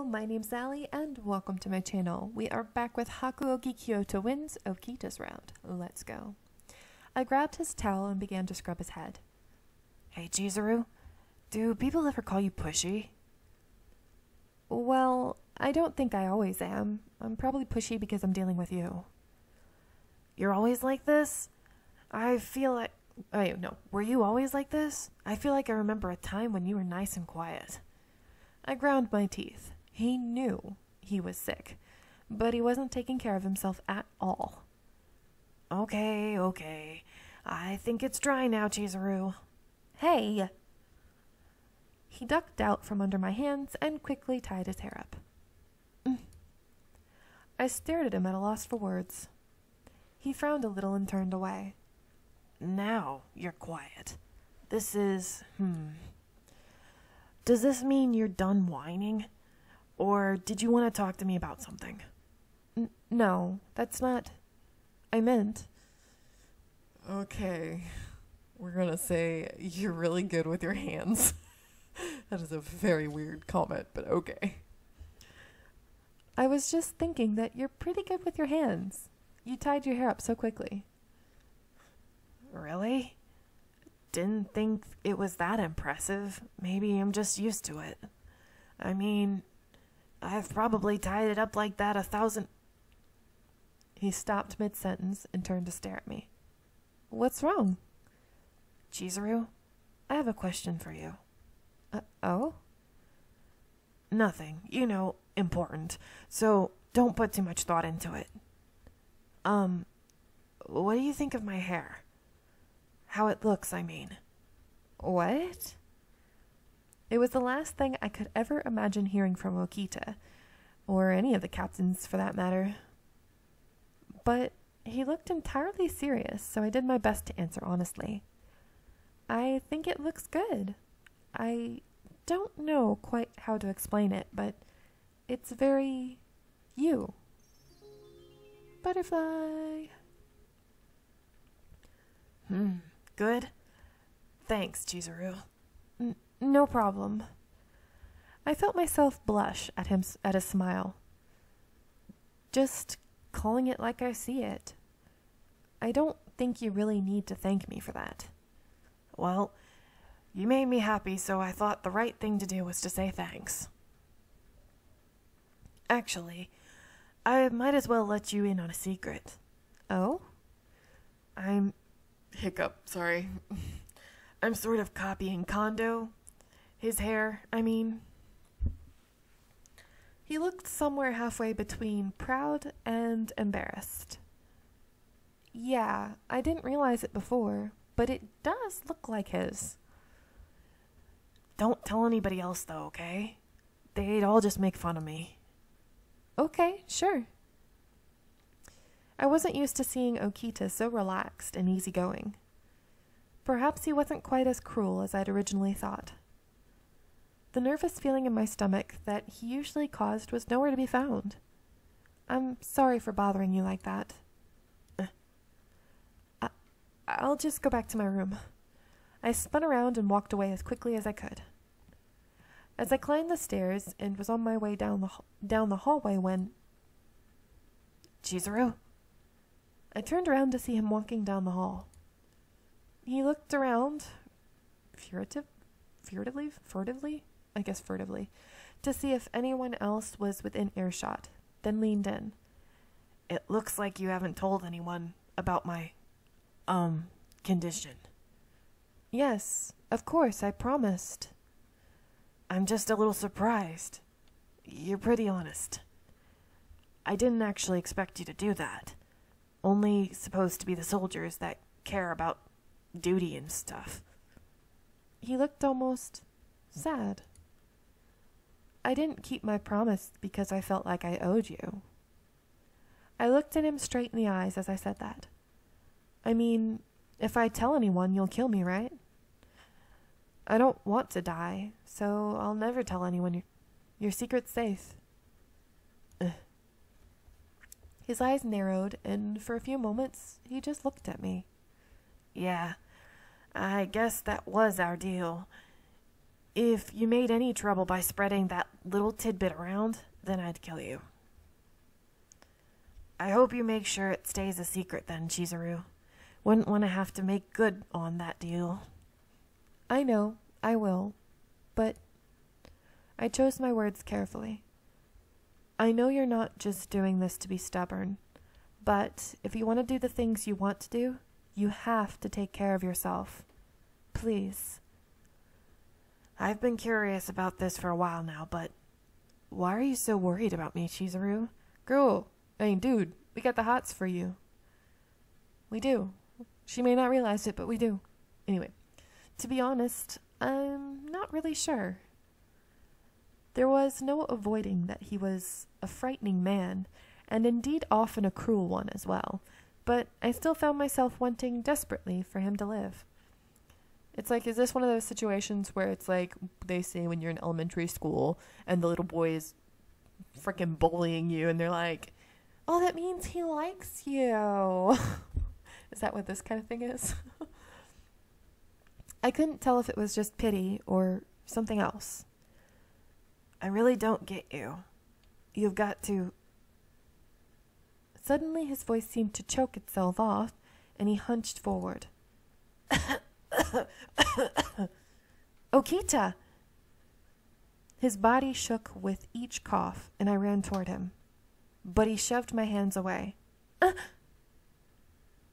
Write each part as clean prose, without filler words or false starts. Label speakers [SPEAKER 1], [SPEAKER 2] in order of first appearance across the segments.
[SPEAKER 1] my name's Sally, and welcome to my channel. We are back with Hakuoki Kyoto wins Okita's round. Let's go. I grabbed his towel and began to scrub his head.
[SPEAKER 2] Hey, Chizuru, do people ever call you pushy?
[SPEAKER 1] Well, I don't think I always am. I'm probably pushy because I'm dealing with you.
[SPEAKER 2] You're always like this? I feel like... Wait, no. Were you always like this? I feel like I remember a time when you were nice and quiet.
[SPEAKER 1] I ground my teeth. He knew he was sick, but he wasn't taking care of himself at all.
[SPEAKER 2] Okay. I think it's dry now, Chizuru.
[SPEAKER 1] Hey! He ducked out from under my hands and quickly tied his hair up. I stared at him at a loss for words. He frowned a little and turned away.
[SPEAKER 2] Now you're quiet. This is... Does this mean you're done whining? Or did you want to talk to me about something?
[SPEAKER 1] No, that's not... I meant...
[SPEAKER 3] Okay, we're gonna say you're really good with your hands. That is a very weird comment, but okay.
[SPEAKER 1] I was just thinking that you're pretty good with your hands. You tied your hair up so quickly.
[SPEAKER 2] Really? Didn't think it was that impressive. Maybe I'm just used to it. I mean, I've probably tied it up like that 1,000...
[SPEAKER 1] He stopped mid-sentence and turned to stare at me. What's wrong?
[SPEAKER 2] Chizuru, I have a question for you.
[SPEAKER 1] Oh?
[SPEAKER 2] Nothing, important. So don't put too much thought into it. What do you think of my hair? How it looks, I mean.
[SPEAKER 1] What? It was the last thing I could ever imagine hearing from Okita, or any of the captains for that matter. But he looked entirely serious, so I did my best to answer honestly. I think it looks good. I don't know quite how to explain it, but it's very you. Butterfly.
[SPEAKER 2] Good. Thanks, Chizuru.
[SPEAKER 1] No problem. I felt myself blush at his smile. Just calling it like I see it. I don't think you really need to thank me for that.
[SPEAKER 2] Well, you made me happy, so I thought the right thing to do was to say thanks. Actually, I might as well let you in on a secret.
[SPEAKER 1] Oh?
[SPEAKER 2] Sorry. I'm sort of copying Kondo. His hair, I mean.
[SPEAKER 1] He looked somewhere halfway between proud and embarrassed. Yeah, I didn't realize it before, but it does look like his.
[SPEAKER 2] Don't tell anybody else, though, okay? They'd all just make fun of me.
[SPEAKER 1] Okay, sure. I wasn't used to seeing Okita so relaxed and easygoing. Perhaps he wasn't quite as cruel as I'd originally thought. The nervous feeling in my stomach that he usually caused was nowhere to be found. I'm sorry for bothering you like that. I'll just go back to my room. I spun around and walked away as quickly as I could. As I climbed the stairs and was on my way down the hallway when...
[SPEAKER 2] Chizuru?
[SPEAKER 1] I turned around to see him walking down the hall. He looked around, furtively, to see if anyone else was within earshot, then leaned in.
[SPEAKER 2] It looks like you haven't told anyone about my, condition.
[SPEAKER 1] Yes, of course, I promised.
[SPEAKER 2] I'm just a little surprised. You're pretty honest. I didn't actually expect you to do that. Only supposed to be the soldiers that care about duty and stuff.
[SPEAKER 1] He looked almost sad. I didn't keep my promise because I felt like I owed you. I looked at him straight in the eyes as I said that. I mean, if I tell anyone, you'll kill me, right? I don't want to die, so I'll never tell anyone. Your secret's safe. His eyes narrowed, and for a few moments, he just looked at me.
[SPEAKER 2] Yeah, I guess that was our deal. If you made any trouble by spreading that little tidbit around, then I'd kill you. I hope you make sure it stays a secret then, Chizuru. Wouldn't want to have to make good on that deal.
[SPEAKER 1] I know, I will. But I chose my words carefully. I know you're not just doing this to be stubborn, but if you want to do the things you want to do, you have to take care of yourself. Please.
[SPEAKER 2] I've been curious about this for a while now, but why are you so worried about me, Chizuru?
[SPEAKER 1] Girl, dude, we got the hots for you. We do. She may not realize it, but we do. Anyway, to be honest, I'm not really sure. There was no avoiding that he was a frightening man, and indeed often a cruel one as well, but I still found myself wanting desperately for him to live. It's like, is this one of those situations where it's like they say when you're in elementary school and the little boy is freaking bullying you and they're like, oh, that means he likes you. Is that what this kind of thing is? I couldn't tell if it was just pity or something else.
[SPEAKER 2] I really don't get you. You've got to...
[SPEAKER 1] Suddenly his voice seemed to choke itself off, and he hunched forward. Okita! His body shook with each cough, and I ran toward him. But he shoved my hands away.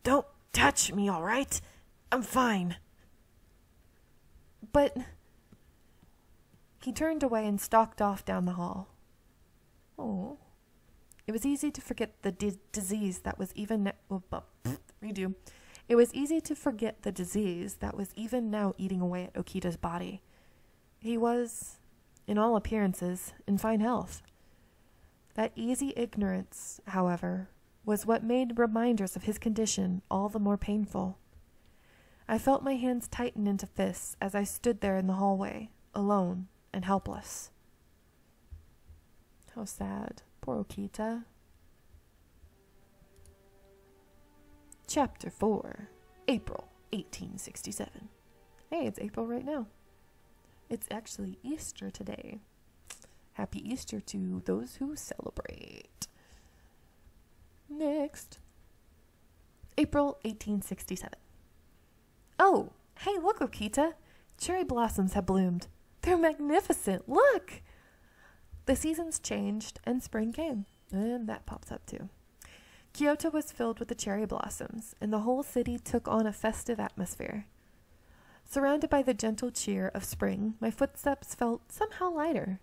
[SPEAKER 2] Don't touch me, all right? I'm fine.
[SPEAKER 1] But... He turned away and stalked off down the hall. Oh. It was easy to forget the disease that was even... redo. It was easy to forget the disease that was even now eating away at Okita's body. He was, in all appearances, in fine health. That easy ignorance, however, was what made reminders of his condition all the more painful. I felt my hands tighten into fists as I stood there in the hallway, alone and helpless. How sad. Poor Okita. Chapter 4. April 1867. Hey, it's April right now. It's actually Easter today. Happy Easter to those who celebrate. Next. April 1867. Oh, hey, look, Okita. Cherry blossoms have bloomed. They're magnificent. Look! The seasons changed and spring came. And that pops up too. Kyoto was filled with the cherry blossoms, and the whole city took on a festive atmosphere. Surrounded by the gentle cheer of spring, my footsteps felt somehow lighter.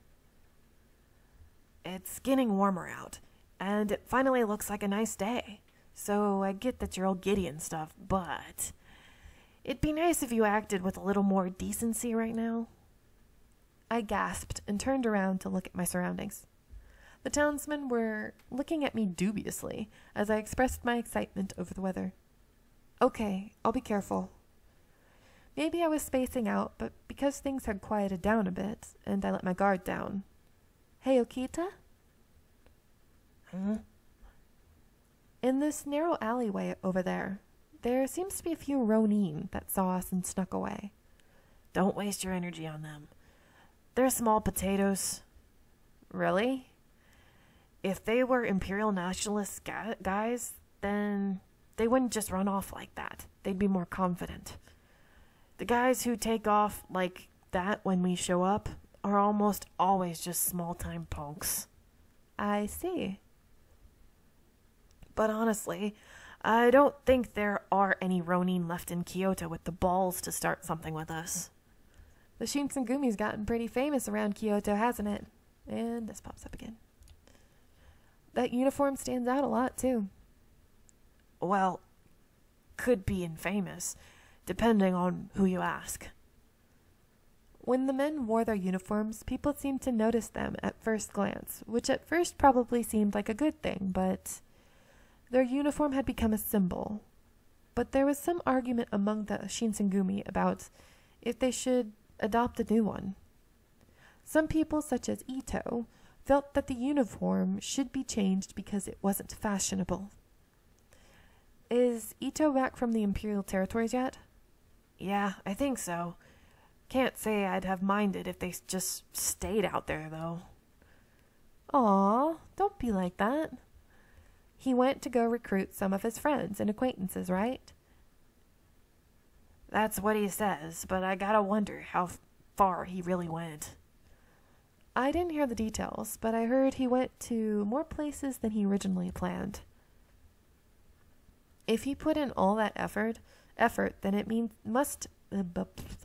[SPEAKER 2] It's getting warmer out, and it finally looks like a nice day. So I get that you're all giddy and stuff, but it'd be nice if you acted with a little more decency right now.
[SPEAKER 1] I gasped and turned around to look at my surroundings. The townsmen were looking at me dubiously as I expressed my excitement over the weather. Okay, I'll be careful. Maybe I was spacing out, but because things had quieted down a bit, and I let my guard down. Hey, Okita? In this narrow alleyway over there seems to be a few Ronin that saw us and snuck away.
[SPEAKER 2] Don't waste your energy on them. They're small potatoes.
[SPEAKER 1] Really?
[SPEAKER 2] If they were imperial nationalist guys, then they wouldn't just run off like that. They'd be more confident. The guys who take off like that when we show up are almost always just small-time punks.
[SPEAKER 1] I see.
[SPEAKER 2] But honestly, I don't think there are any Ronin left in Kyoto with the balls to start something with us.
[SPEAKER 1] The Shinsengumi's gotten pretty famous around Kyoto, hasn't it? And this pops up again. That uniform stands out a lot, too.
[SPEAKER 2] Well, could be infamous, depending on who you ask.
[SPEAKER 1] When the men wore their uniforms, people seemed to notice them at first glance, which at first probably seemed like a good thing, but their uniform had become a symbol. But there was some argument among the Shinsengumi about if they should adopt a new one. Some people, such as Ito, felt that the uniform should be changed because it wasn't fashionable. Is Ito back from the imperial territories yet?
[SPEAKER 2] Yeah, I think so. Can't say I'd have minded if they just stayed out there, though.
[SPEAKER 1] Aw, don't be like that. He went to go recruit some of his friends and acquaintances, right?
[SPEAKER 2] That's what he says, but I gotta wonder how far he really went.
[SPEAKER 1] I didn't hear the details, but I heard he went to more places than he originally planned. If he put in all that effort, then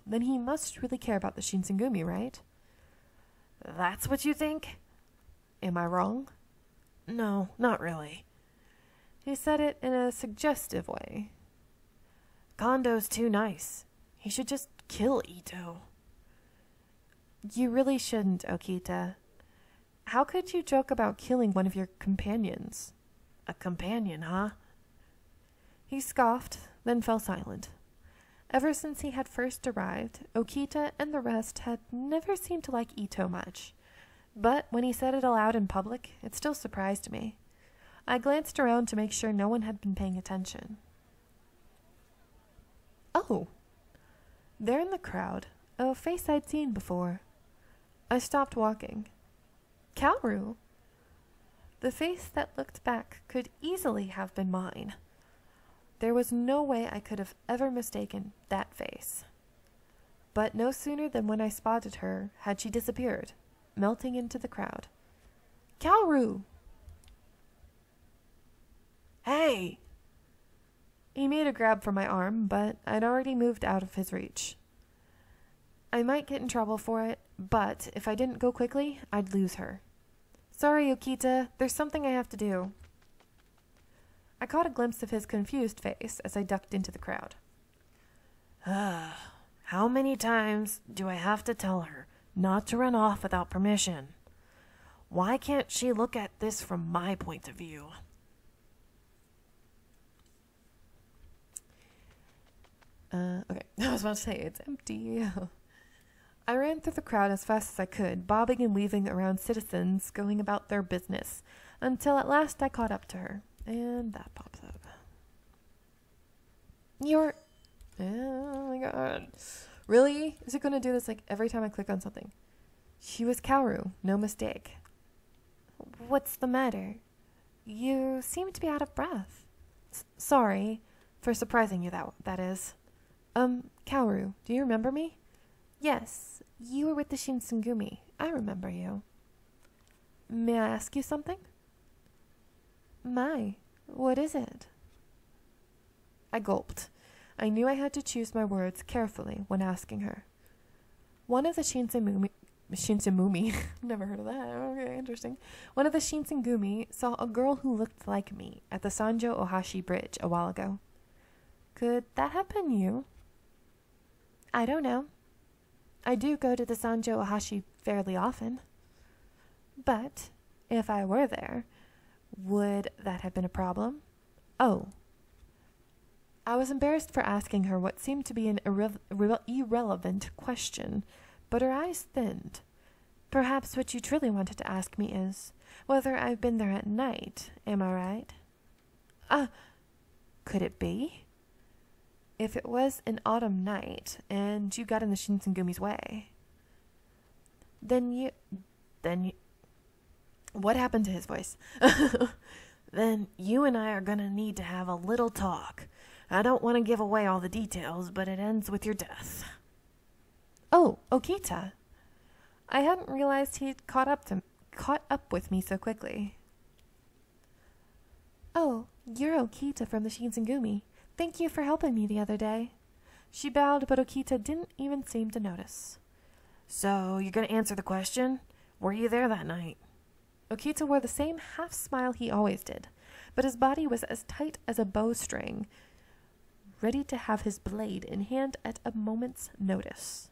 [SPEAKER 1] then he must really care about the Shinsengumi, right?
[SPEAKER 2] That's what you think?
[SPEAKER 1] Am I wrong?
[SPEAKER 2] No, not really.
[SPEAKER 1] He said it in a suggestive way.
[SPEAKER 2] Kondo's too nice. He should just kill Ito.
[SPEAKER 1] You really shouldn't, Okita. How could you joke about killing one of your companions?
[SPEAKER 2] A companion, huh?
[SPEAKER 1] He scoffed, then fell silent. Ever since he had first arrived, Okita and the rest had never seemed to like Ito much. But when he said it aloud in public, it still surprised me. I glanced around to make sure no one had been paying attention. Oh! There in the crowd, a face I'd seen before. I stopped walking. Kaoru! The face that looked back could easily have been mine. There was no way I could have ever mistaken that face. But no sooner than when I spotted her had she disappeared, melting into the crowd. Kaoru!
[SPEAKER 2] Hey!
[SPEAKER 1] He made a grab for my arm, but I'd already moved out of his reach. I might get in trouble for it, but if I didn't go quickly, I'd lose her. Sorry, Okita, there's something I have to do. I caught a glimpse of his confused face as I ducked into the crowd.
[SPEAKER 2] How many times do I have to tell her not to run off without permission? Why can't she look at this from my point of view?
[SPEAKER 1] Okay, I was about to say, it's empty. I ran through the crowd as fast as I could, bobbing and weaving around citizens going about their business, until at last I caught up to her. And that pops up. Oh my god. Really? Is it going to do this like every time I click on something? She was Kaoru, no mistake. What's the matter? You seem to be out of breath. Sorry for surprising you, that is. Kaoru, do you remember me? Yes, you were with the Shinsengumi. I remember you. May I ask you something? My, what is it? I gulped. I knew I had to choose my words carefully when asking her. One of the Shinsengumi, never heard of that. Okay, interesting. One of the Shinsengumi saw a girl who looked like me at the Sanjo Ohashi Bridge a while ago. Could that have been you? I don't know. I do go to the Sanjo Ohashi fairly often. But if I were there, would that have been a problem? Oh. I was embarrassed for asking her what seemed to be an irrelevant question, but her eyes thinned. Perhaps what you truly wanted to ask me is whether I've been there at night, am I right? Could it be? If it was an autumn night, and you got in the Shinsengumi's way, then you... What happened to his voice?
[SPEAKER 2] Then you and I are gonna need to have a little talk. I don't want to give away all the details, but it ends with your death.
[SPEAKER 1] Oh, Okita. I hadn't realized he'd caught up with me so quickly. Oh, you're Okita from the Shinsengumi. Thank you for helping me the other day. She bowed, but Okita didn't even seem to notice.
[SPEAKER 2] So, you're gonna answer the question? Were you there that night?
[SPEAKER 1] Okita wore the same half-smile he always did, but his body was as tight as a bowstring, ready to have his blade in hand at a moment's notice.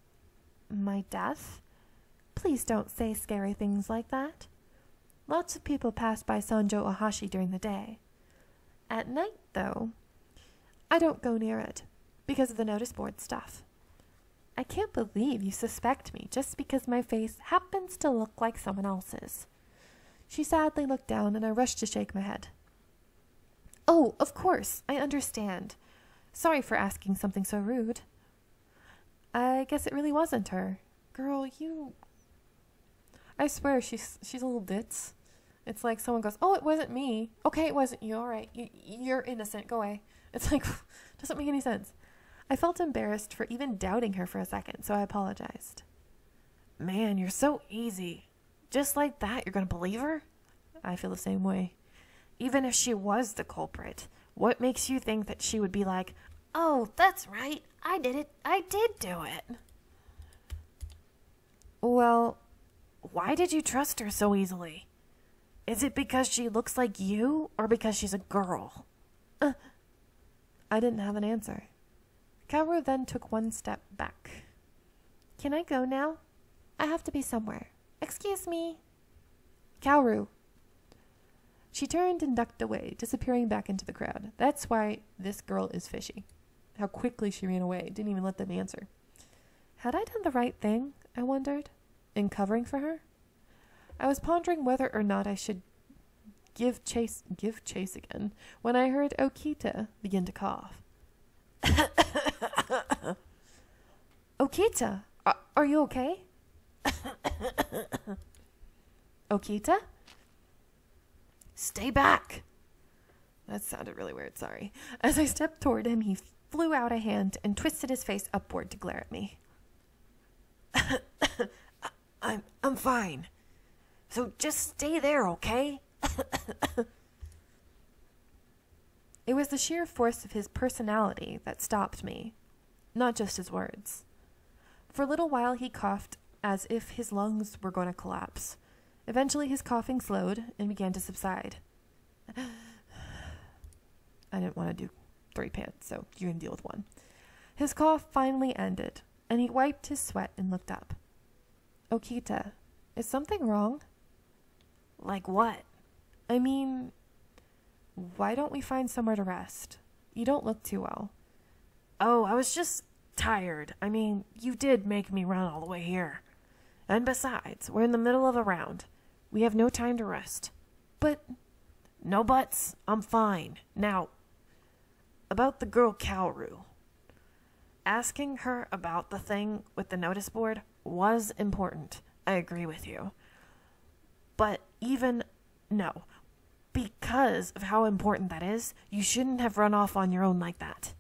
[SPEAKER 1] My death? Please don't say scary things like that. Lots of people pass by Sanjo Ohashi during the day. At night, though, I don't go near it, because of the notice board stuff. I can't believe you suspect me just because my face happens to look like someone else's. She sadly looked down, and I rushed to shake my head. Oh, of course, I understand. Sorry for asking something so rude. I guess it really wasn't her. Girl, you... I swear, she's a little ditz. It's like someone goes, oh, it wasn't me. Okay, it wasn't you. All right. You're innocent. Go away. It's like, doesn't make any sense. I felt embarrassed for even doubting her for a second, so I apologized.
[SPEAKER 2] Man, you're so easy. Just like that, you're gonna believe her?
[SPEAKER 1] I feel the same way.
[SPEAKER 2] Even if she was the culprit, what makes you think that she would be like, oh, that's right, I did it, I did do it?
[SPEAKER 1] Well,
[SPEAKER 2] why did you trust her so easily? Is it because she looks like you, or because she's a girl?
[SPEAKER 1] I didn't have an answer. Kaoru then took one step back. Can I go now? I have to be somewhere. Excuse me. Kaoru. She turned and ducked away, disappearing back into the crowd. That's why this girl is fishy. How quickly she ran away, didn't even let them answer. Had I done the right thing, I wondered, in covering for her? I was pondering whether or not I should give chase again when I heard Okita begin to cough. Okita, are you okay? Okita?
[SPEAKER 2] Stay back.
[SPEAKER 1] That sounded really weird, sorry. As I stepped toward him, he flew out a hand and twisted his face upward to glare at me.
[SPEAKER 2] I'm fine. So just stay there, okay?
[SPEAKER 1] It was the sheer force of his personality that stopped me, not just his words. For a little while he coughed as if his lungs were going to collapse. Eventually his coughing slowed and began to subside. I didn't want to do 3 pants, so you can deal with 1. His cough finally ended, and he wiped his sweat and looked up. Okita, is something wrong?
[SPEAKER 2] Like what?
[SPEAKER 1] I mean, why don't we find somewhere to rest? You don't look too well.
[SPEAKER 2] Oh, I was just tired. I mean, you did make me run all the way here. And besides, we're in the middle of a round. We have no time to rest.
[SPEAKER 1] But...
[SPEAKER 2] No buts. I'm fine. Now, about the girl Kaoru. Asking her about the thing with the notice board was important. I agree with you. But no. Because of how important that is, you shouldn't have run off on your own like that.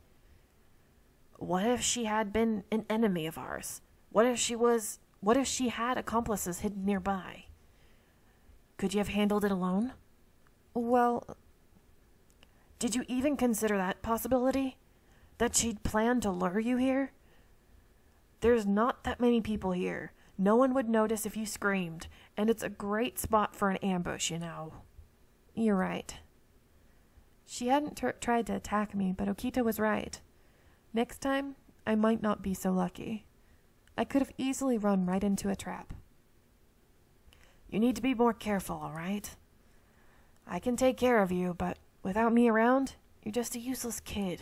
[SPEAKER 2] What if she had been an enemy of ours? What if she had accomplices hidden nearby? Could you have handled it alone?
[SPEAKER 1] Well,
[SPEAKER 2] did you even consider that possibility? That she'd planned to lure you here? There's not that many people here. No one would notice if you screamed, and it's a great spot for an ambush, you know.
[SPEAKER 1] You're right. She hadn't tried to attack me, but Okita was right. Next time, I might not be so lucky. I could have easily run right into a trap.
[SPEAKER 2] You need to be more careful, all right? I can take care of you, but without me around, you're just a useless kid.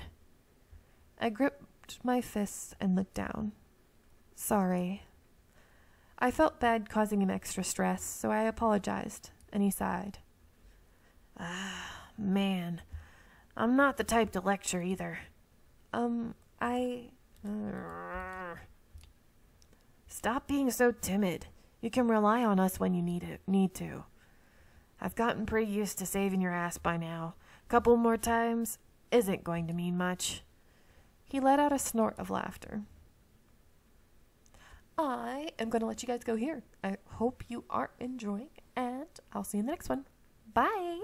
[SPEAKER 1] I gripped my fists and looked down. Sorry. I felt bad causing him extra stress, so I apologized, and he sighed.
[SPEAKER 2] Man. I'm not the type to lecture either. Stop being so timid. You can rely on us when you need to. I've gotten pretty used to saving your ass by now. Couple more times isn't going to mean much.
[SPEAKER 1] He let out a snort of laughter. I am going to let you guys go here. I hope you are enjoying, and I'll see you in the next one. Bye!